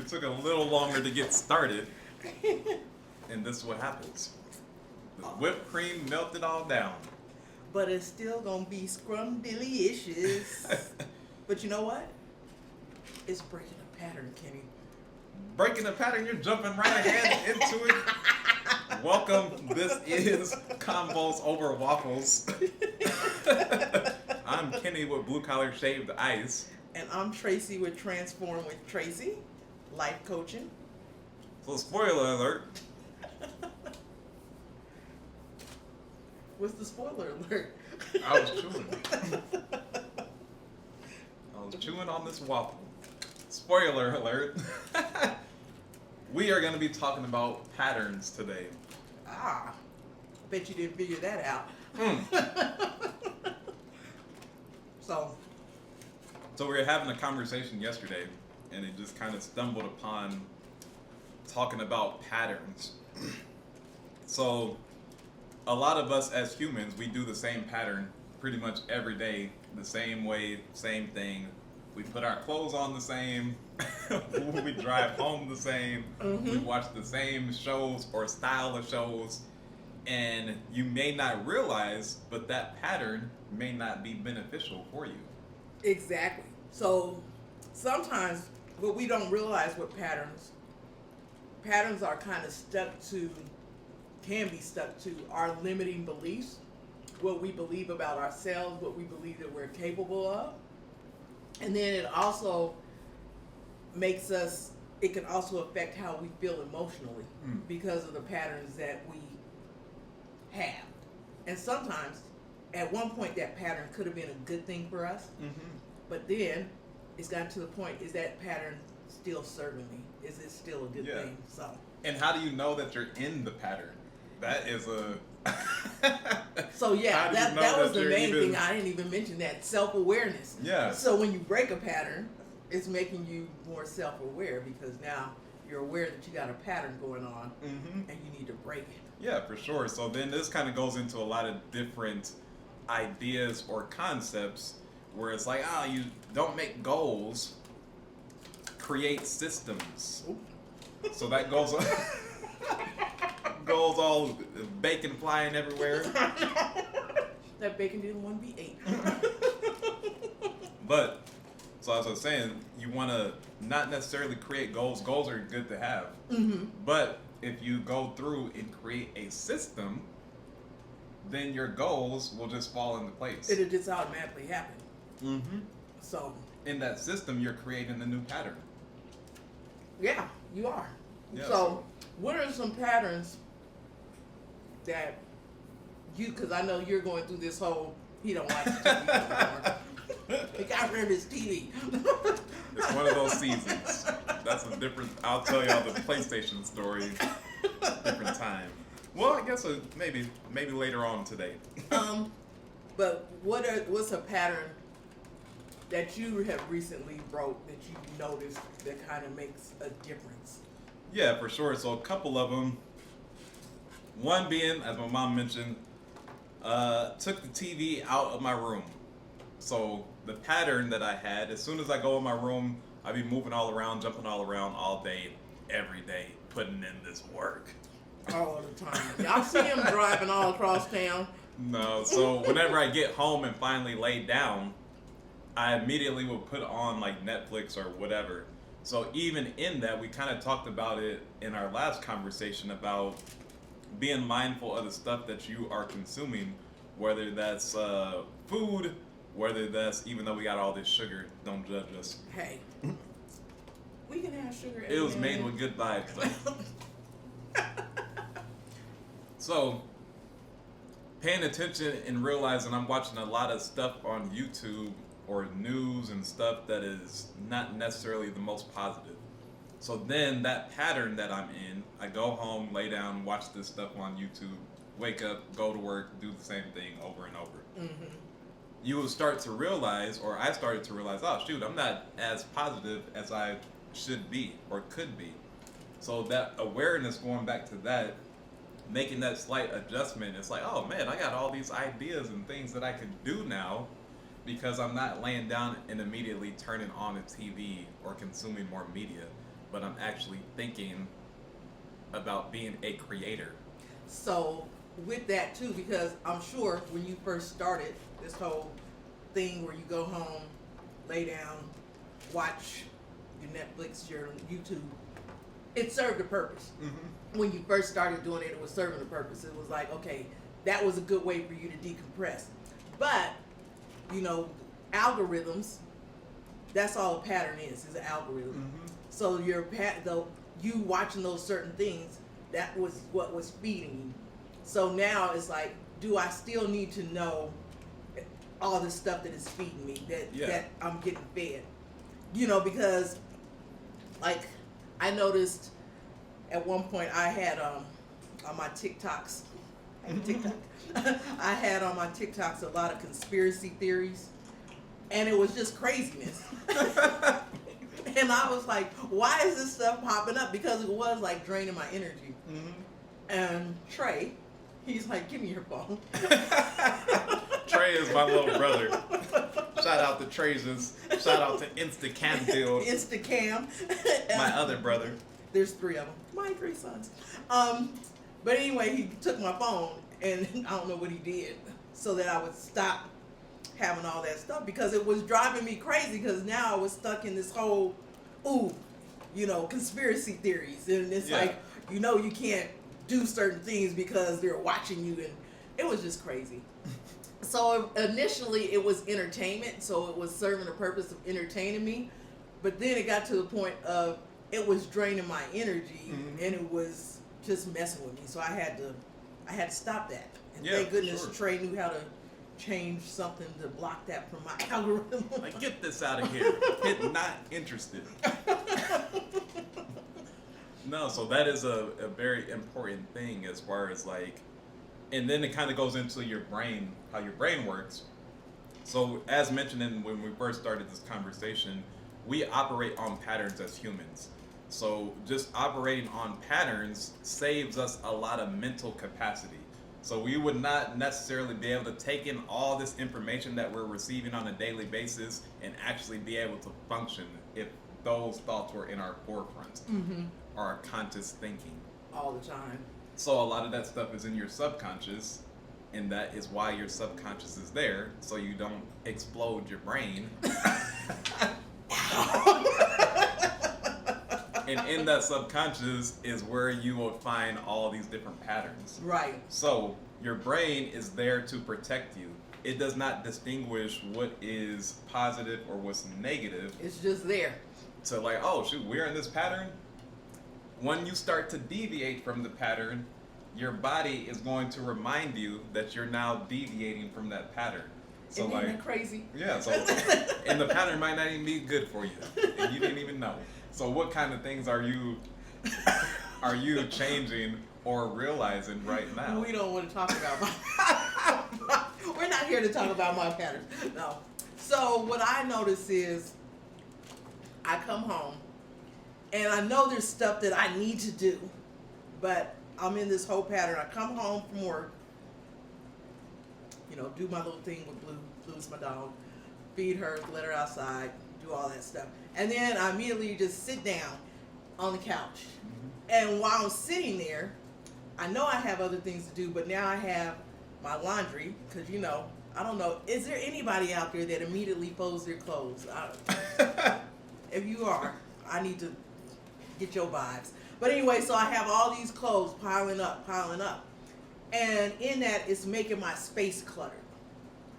It took a little longer to get started, and this is what happens. The whipped cream melted all down. But it's still gonna be scrumdiddlyicious. But you know what? It's breaking a pattern, Kenny. Breaking the pattern, you're jumping right ahead into it. Welcome. This is Convos Over Waffles. I'm Kenny with Blue Collar Shaved Ice. And I'm Tracy with Transform with Tracy, life coaching. So spoiler alert. What's the spoiler alert? I was chewing on this waffle. Spoiler alert. We are going to be talking about patterns today. I bet you didn't figure that out. So we were having a conversation yesterday, and it just kind of stumbled upon talking about patterns. So a lot of us as humans, we do the same pattern pretty much every day, the same way, same thing. We put our clothes on the same. We drive home the same. We watch the same shows or style of shows. And you may not realize, but that pattern may not be beneficial for you. exactly. So sometimes, but we don't realize what patterns are kind of can be stuck to our limiting beliefs, what we believe about ourselves, what we believe that we're capable of. And then it also it can also affect how we feel emotionally because of the patterns that we have. And sometimes, at one point, that pattern could have been a good thing for us, but then it's gotten to the point, is that pattern still serving me? Is it still a good thing? So. And how do you know that you're in the pattern? That is a... So yeah, that was the main thing. I didn't even mention that, self-awareness. Yeah. So when you break a pattern, it's making you more self-aware because now you're aware that you got a pattern going on and you need to break it. Yeah, for sure. So then this kind of goes into a lot of different ideas or concepts where it's like, you don't make goals, create systems. Ooh. So that goes goes all bacon flying everywhere. That bacon didn't want to be ate. But, so as I was saying, you want to not necessarily create goals. Goals are good to have. But if you go through and create a system, then your goals will just fall into place. It'll just automatically happen. So. In that system, you're creating a new pattern. Yeah, you are. Yeah, so, what are some patterns that because I know you're going through this whole, he don't like TV anymore. He got rid of his TV. It's one of those seasons. That's a different, I'll tell y'all the PlayStation story different time. Well, I guess maybe later on today. But what's a pattern that you have recently broke that you noticed that kind of makes a difference? Yeah, for sure. So a couple of them. One being, as my mom mentioned, took the TV out of my room. So the pattern that I had, as soon as I go in my room, I be moving all around, jumping all around all day, every day, putting in this work. All the time. Y'all see him driving all across town? No, so whenever I get home and finally lay down, I immediately will put on like Netflix or whatever. So even in that, we kind of talked about it in our last conversation about being mindful of the stuff that you are consuming, whether that's food, whether that's, even though we got all this sugar, don't judge us. Hey, we can have sugar. It was made with good vibes. So, paying attention and realizing I'm watching a lot of stuff on YouTube or news and stuff that is not necessarily the most positive. So then that pattern that I'm in, I go home, lay down, watch this stuff on YouTube, wake up, go to work, do the same thing over and over. You will start to realize, or I started to realize, oh shoot, I'm not as positive as I should be or could be. So that awareness, going back to that, making that slight adjustment, it's like, oh man, I got all these ideas and things that I could do now because I'm not laying down and immediately turning on a TV or consuming more media. but I'm actually thinking about being a creator. So with that too, because I'm sure when you first started this whole thing where you go home, lay down, watch your Netflix, your YouTube, it served a purpose. Mm-hmm. When you first started doing it, it was serving a purpose. It was like, okay, that was a good way for you to decompress. But, you know, algorithms, that's all a pattern is an algorithm. Mm-hmm. So you watching those certain things, that was what was feeding you. So now it's like, do I still need to know all the stuff that is feeding me, that I'm getting fed? You know, because like I noticed at one point I had on my TikToks, I had on my TikToks a lot of conspiracy theories, and it was just craziness. And I was like, why is this stuff popping up? Because it was like draining my energy. Mm-hmm. And Trey, he's like, give me your phone. Trey is my little brother. Shout out to Traces. Shout out to Instacam Build. Instacam. My other brother. There's 3 of them. My 3 sons. But anyway, he took my phone, and I don't know what he did, so that I would stop having all that stuff, because it was driving me crazy, because now I was stuck in this whole, conspiracy theories. And it's like, you can't do certain things because they're watching you, and it was just crazy. So initially it was entertainment, so it was serving the purpose of entertaining me, but then it got to the point of it was draining my energy, mm-hmm. and it was just messing with me. So I had to stop that. And Yeah, thank goodness sure. Trey knew how to change something to block that from my algorithm. Like, get this out of here. Hit not interested. No, so that is a very important thing as far as like, and then it kind of goes into your brain, how your brain works. So as mentioned when we first started this conversation, we operate on patterns as humans. So just operating on patterns saves us a lot of mental capacity. So we would not necessarily be able to take in all this information that we're receiving on a daily basis and actually be able to function if those thoughts were in our forefront, Mm-hmm. or our conscious thinking. All the time. So a lot of that stuff is in your subconscious, and that is why your subconscious is there, so you don't explode your brain. And in that subconscious is where you will find all these different patterns. Right. So your brain is there to protect you. It does not distinguish what is positive or what's negative. It's just there. So like, oh shoot, we're in this pattern. When you start to deviate from the pattern, your body is going to remind you that you're now deviating from that pattern. So Isn't like, that crazy? yeah, so and the pattern might not even be good for you, and you didn't even know. So what kind of things are you changing or realizing right now? We don't want to talk about my we're not here to talk about my patterns. No. So what I notice is I come home and I know there's stuff that I need to do, but I'm in this whole pattern. I come home from work, do my little thing with Blue. Blue's my dog. Feed her, let her outside, do all that stuff. And then I immediately just sit down on the couch. Mm-hmm. And while I'm sitting there, I know I have other things to do, but now I have my laundry, because, I don't know, is there anybody out there that immediately folds their clothes? If you are, I need to get your vibes. But anyway, so I have all these clothes piling up. And in that, it's making my space cluttered.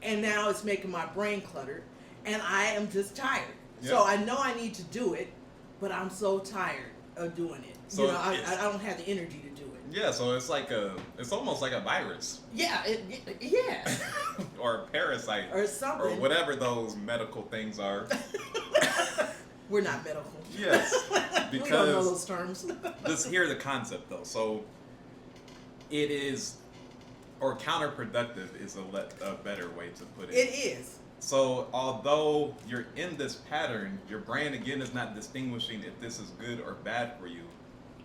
And now it's making my brain cluttered. And I am just tired. Yeah. So I know I need to do it, but I'm so tired of doing it. So I don't have the energy to do it. Yeah, so it's almost like a virus. Yeah, yeah. Or a parasite. Or something. Or whatever those medical things are. We're not medical. Yes. We don't know Because those terms. just hear the concept though. So it is, or counterproductive is a better way to put it. It is. So although you're in this pattern, your brain again is not distinguishing if this is good or bad for you.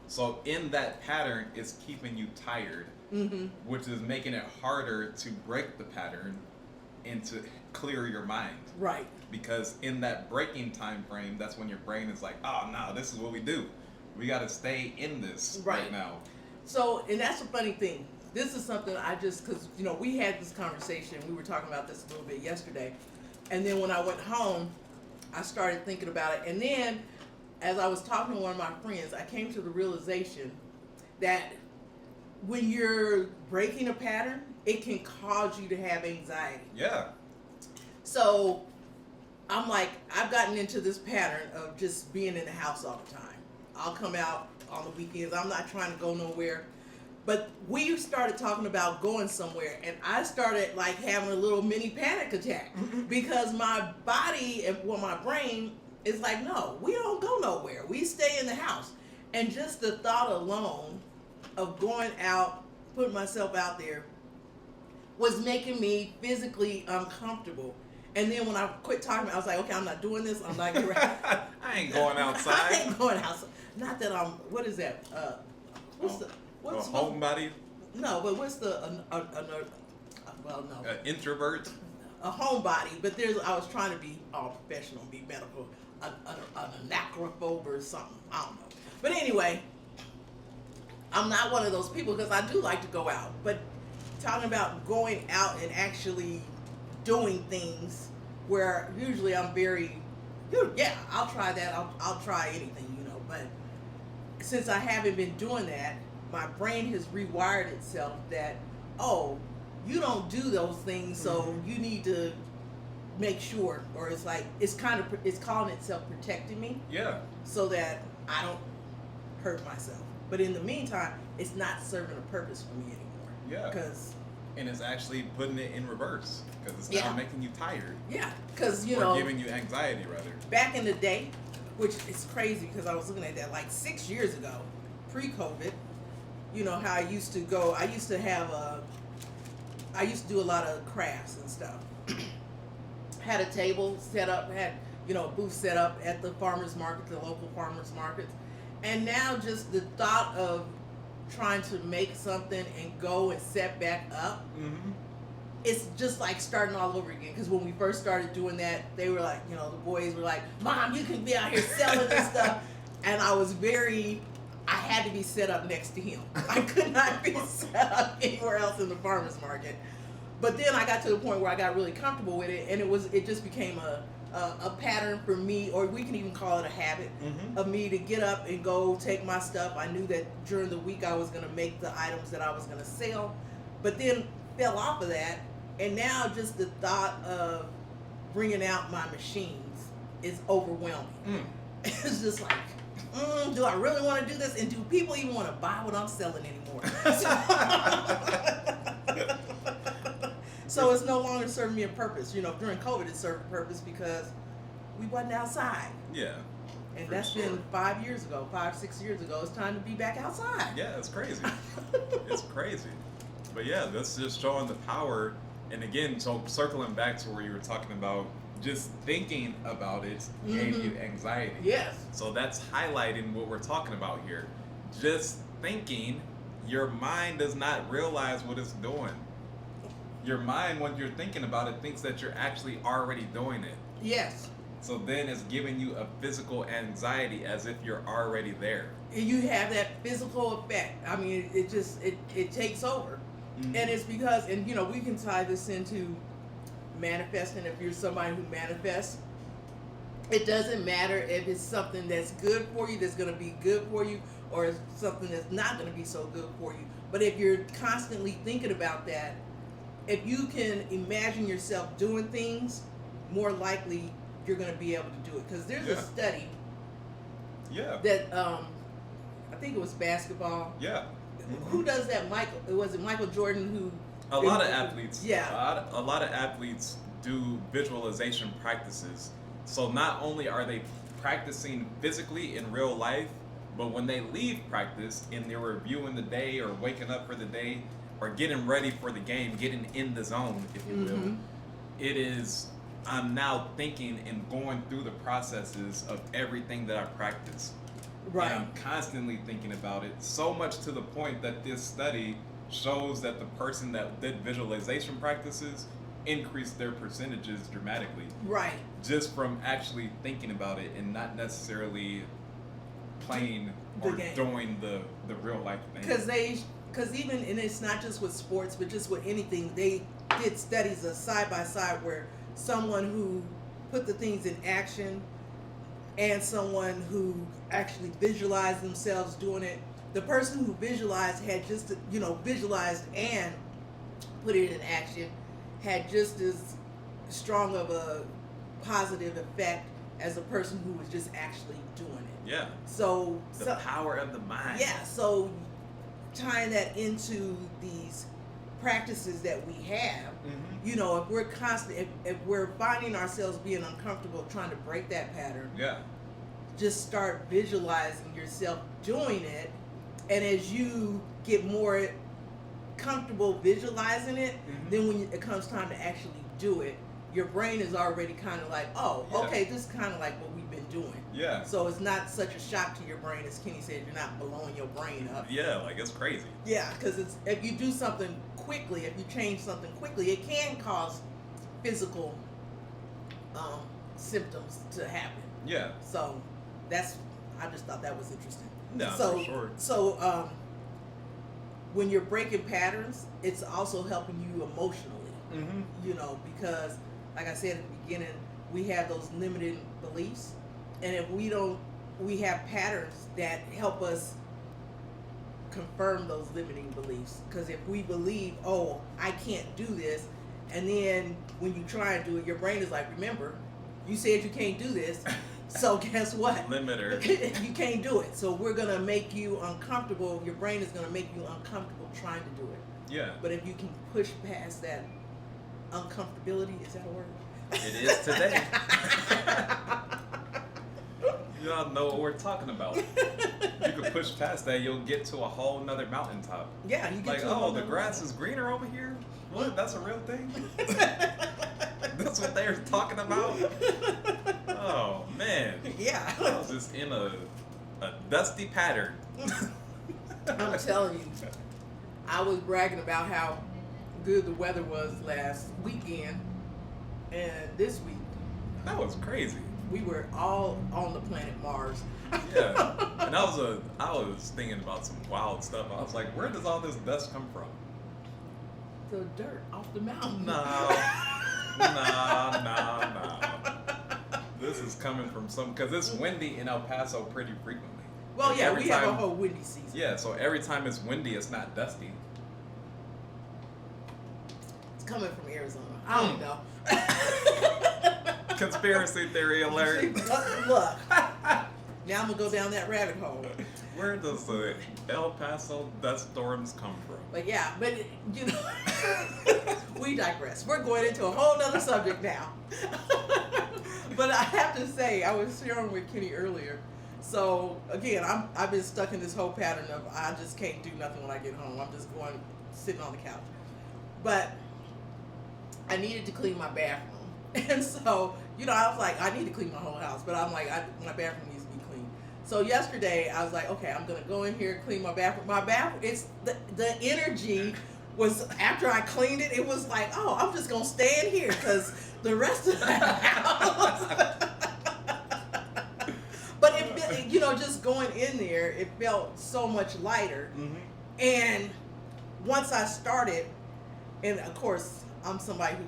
So in that pattern, it's keeping you tired, Mm-hmm. which is making it harder to break the pattern and to clear your mind. Right. Because in that breaking time frame, that's when your brain is like, oh no, this is what we do. We got to stay in this right now. So, and that's a funny thing. This is something I just, because, you know, we had this conversation. We were talking about this a little bit yesterday. And then when I went home, I started thinking about it. And then as I was talking to one of my friends, I came to the realization that when you're breaking a pattern, it can cause you to have anxiety. Yeah. So I'm like, I've gotten into this pattern of just being in the house all the time. I'll come out on the weekends. I'm not trying to go nowhere. But we started talking about going somewhere, and I started like having a little mini panic attack because my body and my brain is like, no, we don't go nowhere. We stay in the house. And just the thought alone of going out, putting myself out there, was making me physically uncomfortable. And then when I quit talking, I was like, okay, I'm not doing this. I'm not going I ain't going outside. I ain't going outside. Not that I'm, what is that? What's a homebody? No, but what's the, well, no. An introvert? A homebody, but I was trying to be all professional, be medical, an anachrophobe or something. I don't know. But anyway, I'm not one of those people because I do like to go out. But talking about going out and actually doing things where usually I'm very, yeah, I'll try that. I'll try anything, you know. But since I haven't been doing that, my brain has rewired itself that, oh, you don't do those things, so you need to make sure, or it's like, it's calling itself protecting me. Yeah. So that I don't hurt myself. But in the meantime, it's not serving a purpose for me anymore. Yeah. And it's actually putting it in reverse because it's now making you tired. Yeah, because or giving you anxiety rather. Back in the day, which is crazy because I was looking at that like 6 years ago, pre-COVID. You know how I used to go. I used to do a lot of crafts and stuff. Had a table set up, had a booth set up at the farmers market, the local farmers markets, and now just the thought of trying to make something and go and set back up, it's just like starting all over again. Because when we first started doing that, they were like, the boys were like, "Mom, you can be out here selling this stuff," and I had to be set up next to him. I could not be set up anywhere else in the farmer's market. But then I got to the point where I got really comfortable with it, and it just became a pattern for me, or we can even call it a habit, of me to get up and go take my stuff. I knew that during the week I was going to make the items that I was going to sell, but then fell off of that, and now just the thought of bringing out my machines is overwhelming. It's just like, do I really want to do this? And do people even want to buy what I'm selling anymore? So it's no longer serving me a purpose. During COVID, it served a purpose because we wasn't outside. Yeah. And that's been 5 years ago, 6 years ago. It's time to be back outside. Yeah, it's crazy. It's crazy. But yeah, that's just showing the power. And again, so circling back to where you were talking about just thinking about it gave you anxiety. Yes. So that's highlighting what we're talking about here. Just thinking, your mind does not realize what it's doing. Your mind, when you're thinking about it, thinks that you're actually already doing it. Yes. So then it's giving you a physical anxiety as if you're already there. You have that physical effect. I mean, it takes over. And it's because, and we can tie this into manifesting. If you're somebody who manifests, it doesn't matter if it's something that's good for you, that's going to be good for you, or it's something that's not going to be so good for you. But if you're constantly thinking about that, if you can imagine yourself doing things, more likely you're going to be able to do it. Because there's a study that I think it was basketball. Yeah. Who does that? Was it Michael Jordan who? A lot of athletes. Yeah. A lot of athletes do visualization practices. So not only are they practicing physically in real life, but when they leave practice and they're reviewing the day or waking up for the day or getting ready for the game, getting in the zone, if you will, it is, I'm now thinking and going through the processes of everything that I practice. Right. And I'm constantly thinking about it, so much to the point that this study shows that the person that did visualization practices increase their percentages dramatically Right. just from actually thinking about it and not necessarily playing The or game. doing the real life thing. Because even, and it's not just with sports, but just with anything, they did studies of side by side where someone who put the things in action and someone who actually visualized themselves doing it, the person who visualized had just, visualized and put it in action, had just as strong of a positive effect as a person who was just actually doing it. Yeah. So The power of the mind. yeah, so tying that into these practices that we have, if we're if we're finding ourselves being uncomfortable trying to break that pattern, Yeah. just start visualizing yourself doing it, and as you get more comfortable visualizing it, then when it comes time to actually do it, your brain is already kind of like, oh, Yeah. okay, this is kind of like what we've been doing. Yeah. So it's not such a shock to your brain, as Kenny said. You're not blowing your brain up. Yeah, like it's crazy. Yeah, because if you do something quickly, if you change something quickly, it can cause physical symptoms to happen. Yeah. So I just thought that was interesting. No, so, for sure. So when you're breaking patterns, it's also helping you emotionally. Because like I said at the beginning, we have those limited beliefs, and if we have patterns that help us confirm those limiting beliefs. Because if we believe, oh, I can't do this, and then when you try and do it, your brain is like, remember, you said you can't do this, so guess what? Limiter. You can't do it. So we're gonna make you uncomfortable. Your brain is gonna make you uncomfortable trying to do it. Yeah. But if you can push past that uncomfortability, is that a word? It is today. You don't know what we're talking about. You can push past that, you'll get to a whole nother mountaintop. Yeah, you get Like, to a whole the nother grass level. is greener over here? What? That's a real thing? That's what they're talking about? Oh, man. Yeah. I was just in a dusty pattern. I'm telling you, I was bragging about how good the weather was last weekend, and this week That was crazy. we were all on the planet Mars. Yeah. And I was thinking about some wild stuff. I was like, where does all this dust come from? The dirt off the mountain. No. This is coming from because it's windy in El Paso pretty frequently. Well, And yeah, every we have a time- whole windy season. Yeah, so every time it's windy, it's not dusty. It's coming from Arizona. I don't know. Conspiracy theory alert. Look, now I'm gonna go down that rabbit hole. Where does the El Paso dust storms come from? But yeah, we digress. We're going into a whole nother subject now. But I have to say, I was sharing with Kenny earlier. So again, I've been stuck in this whole pattern of I just can't do nothing when I get home. I'm just sitting on the couch. But I needed to clean my bathroom, and so I was like, I need to clean my whole house. But I'm like, my bathroom needs to be clean. So yesterday, I was like, okay, I'm gonna go in here, clean my bathroom. My bathroom, it's the energy was after I cleaned it. It was like, oh, I'm just gonna stay in here because the rest of the house. But just going in there, it felt so much lighter. And once I started, and of course, I'm somebody who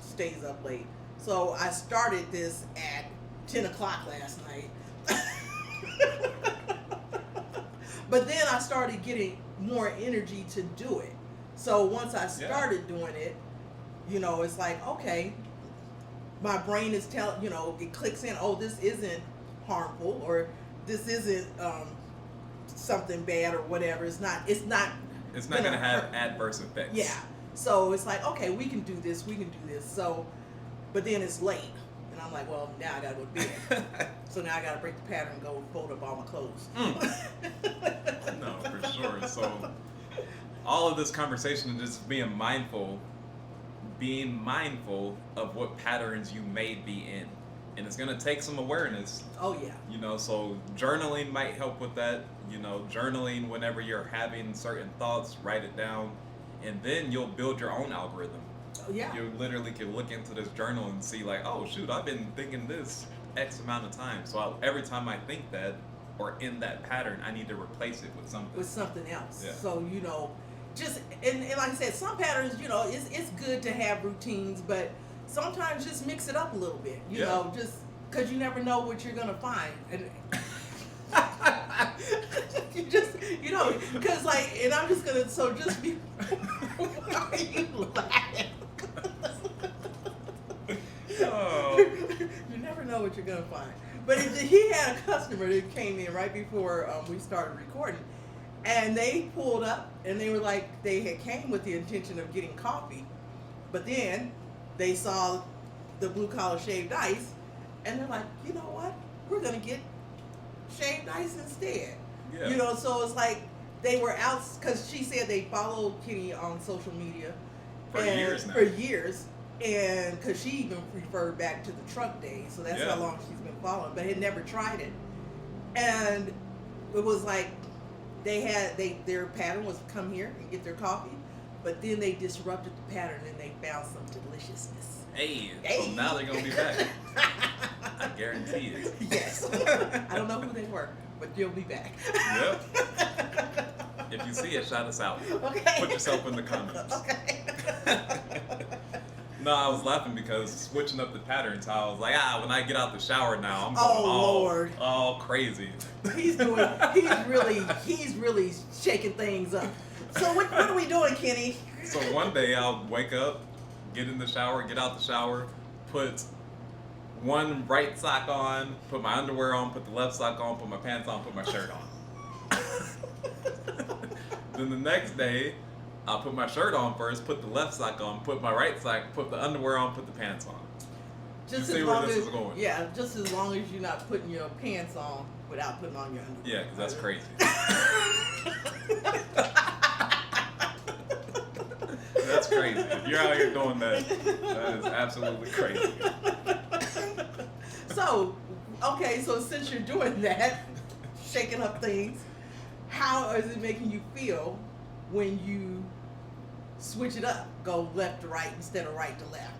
stays up late, so I started this at 10 o'clock last night. But then I started getting more energy to do it. So once I started doing it, it's like, okay, my brain is it clicks in, oh, this isn't harmful, or this isn't something bad or whatever. It's not going to have adverse effects. Yeah. So it's like, okay, we can do this. So, but then it's late. And I'm like, well, now I got to go to bed. So now I got to break the pattern and go fold up all my clothes. No, for sure. So all of this conversation is just being mindful of what patterns you may be in. And it's going to take some awareness. Oh, yeah. So journaling might help with that. Journaling whenever you're having certain thoughts, write it down. And then you'll build your own algorithm. Yeah. You literally can look into this journal and see like, oh shoot, I've been thinking this X amount of time. So every time I think that or in that pattern, I need to replace it with something. With something else. Yeah. So, just, and like I said, some patterns, it's good to have routines, but sometimes just mix it up a little bit, just because you never know what you're going to find. And you just, because and I'm just going to, so just be, why are you laughing? Oh. You never know what you're going to find. But he had a customer that came in right before we started recording, and they pulled up, and they were like, they had came with the intention of getting coffee, but then they saw the blue collar shaved ice, and they're like, you know what? We're gonna get shaved ice instead. Yeah. So it's like they were out because she said they followed Kitty on social media For years now. For years. And because she even referred back to the truck days, so that's how long she's been following, but had never tried it. And it was like their pattern was to come here and get their coffee, but then they disrupted the pattern and they found some deliciousness. Hey. So now they're gonna be back. I guarantee it. Yes. I don't know who they were, but they'll be back. Yep. If you see it, shout us out. Okay. Put yourself in the comments. Okay. No, I was laughing because switching up the patterns, I was like, when I get out the shower now, I'm going Lord. all crazy. He's really shaking things up. So what are we doing, Kenny? So one day I'll wake up, get in the shower, get out the shower, put one right sock on, put my underwear on, put the left sock on, put my pants on, put my shirt on. Then the next day, I'll put my shirt on first, put the left sock on, put my right sock, put the underwear on, put the pants on. Just you see where this is going. Yeah, just as long as you're not putting your pants on without putting on your underwear. Yeah, because that's crazy. That's crazy. If you're out here doing that, that is absolutely crazy. So since you're doing that, shaking up things, how is it making you feel when you switch it up, go left to right instead of right to left?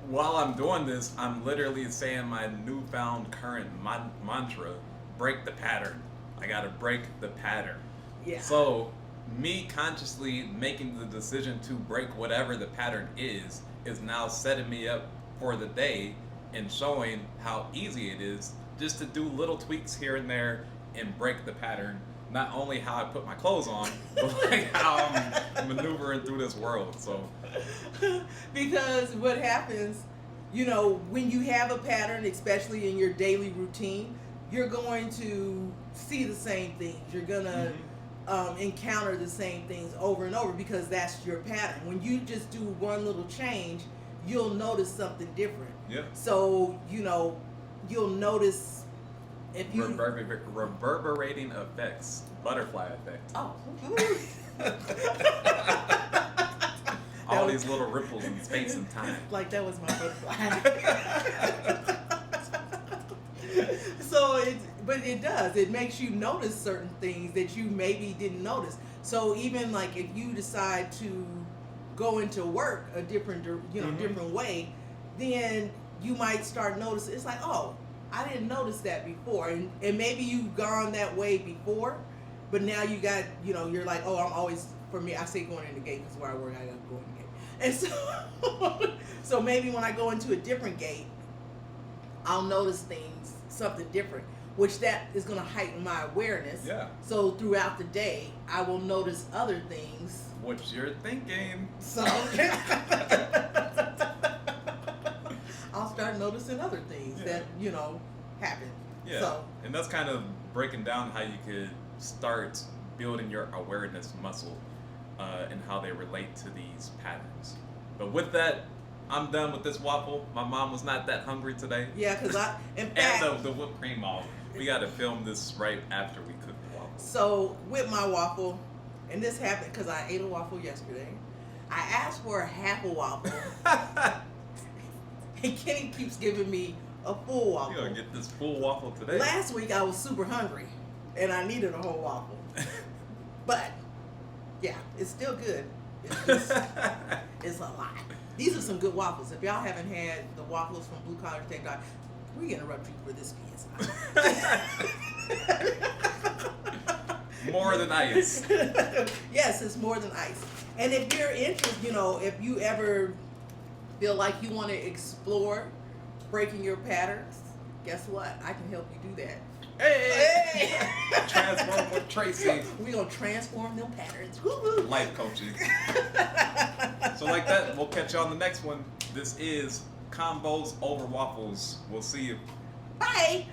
While I'm doing this, I'm literally saying my newfound current mantra: break the pattern. I gotta break the pattern. Yeah. So, me consciously making the decision to break whatever the pattern is now setting me up for the day and showing how easy it is just to do little tweaks here and there and break the pattern. Not only how I put my clothes on, but like how I'm maneuvering through this world. So, because what happens, when you have a pattern, especially in your daily routine, you're going to see the same things. You're gonna encounter the same things over and over because that's your pattern. When you just do one little change, you'll notice something different. yeah. So you'll notice. If you Reverberating effects, butterfly effect. Oh. All these little ripples in space and time. Like that was my butterfly. But it does. It makes you notice certain things that you maybe didn't notice. So even like if you decide to go into work a different, different way, then you might start noticing. It's like, oh, I didn't notice that before, and maybe you've gone that way before, but now you got, you're like, oh, I'm always, for me, I say going in the gate because where I work, I got to go in the gate, and so maybe when I go into a different gate, I'll notice something different, which that is going to heighten my awareness. Yeah. So throughout the day, I will notice other things. What you're thinking. So I'll start noticing other things that, happen. Yeah. So, and that's kind of breaking down how you could start building your awareness muscle and how they relate to these patterns. But with that, I'm done with this waffle. My mom was not that hungry today. yeah, because in fact, And the whipped cream all. We got to film this right after we cook the waffle. so with my waffle, and this happened because I ate a waffle yesterday. I asked for a half a waffle, and Kenny keeps giving me a full waffle. You're going to get this full waffle today. Last week I was super hungry, and I needed a whole waffle. But yeah, it's still good. It's just, It's a lot. These are some good waffles. If y'all haven't had the waffles from Blue Collar Tech Guy, we interrupt you for this PSI. More than ice. Yes, it's more than ice. And if you're interested, if you ever feel like you want to explore breaking your patterns, guess what? I can help you do that. Hey! Transform with Tracy. We're going to transform them patterns. Life coaching. So like that, we'll catch you on the next one. This is Convos Over Waffles. We'll see you. Bye!